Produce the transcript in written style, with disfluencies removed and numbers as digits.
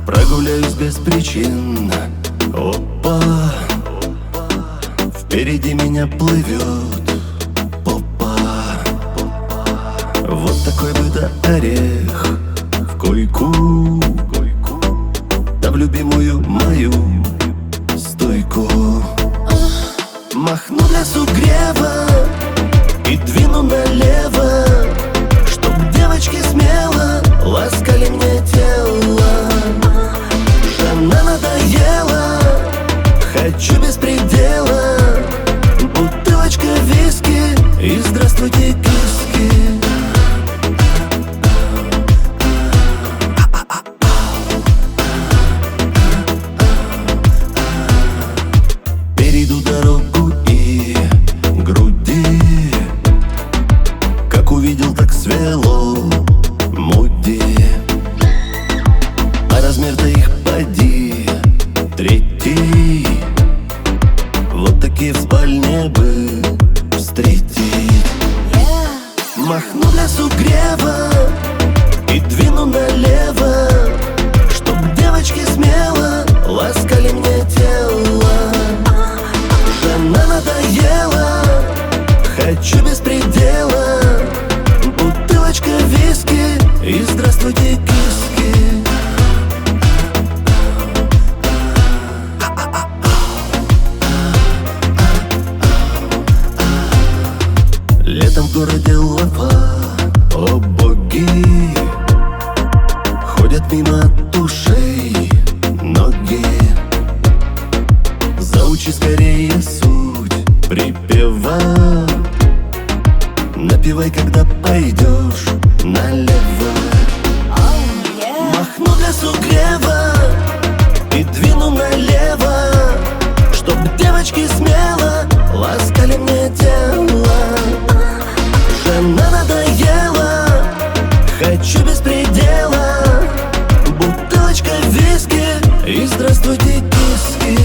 Прогуляюсь без причин. Опа, впереди меня плывет попа. Вот такой бы орех в койку, да в любимую мою стойку. Махну для сугрева и двину налево, чтоб девочки смело ласкали мне тело. Жена надоела, хочу без предела. Бутылочка виски и здравствуйте киски. Перейду дорогу и груди, как увидел, так свело муди. А размер-то их поди третий. Вот такие в спальне бы встретить. Махну для сугрева и двину налево, чтоб девочки смело ласкали мне тело. Жена надоела, хочу без предела. Бутылочка виски и здравствуйте киски. Летом в городе лава, о боги, ходят мимо от ушей ноги. Заучи скорее суть припева, напевай, когда пойдешь налево. Махну для сугрева и двину налево, чтоб девочки смело ласкали мне тело. Жена надоела, хочу без предела. Бутылочка виски и здравствуйте киски.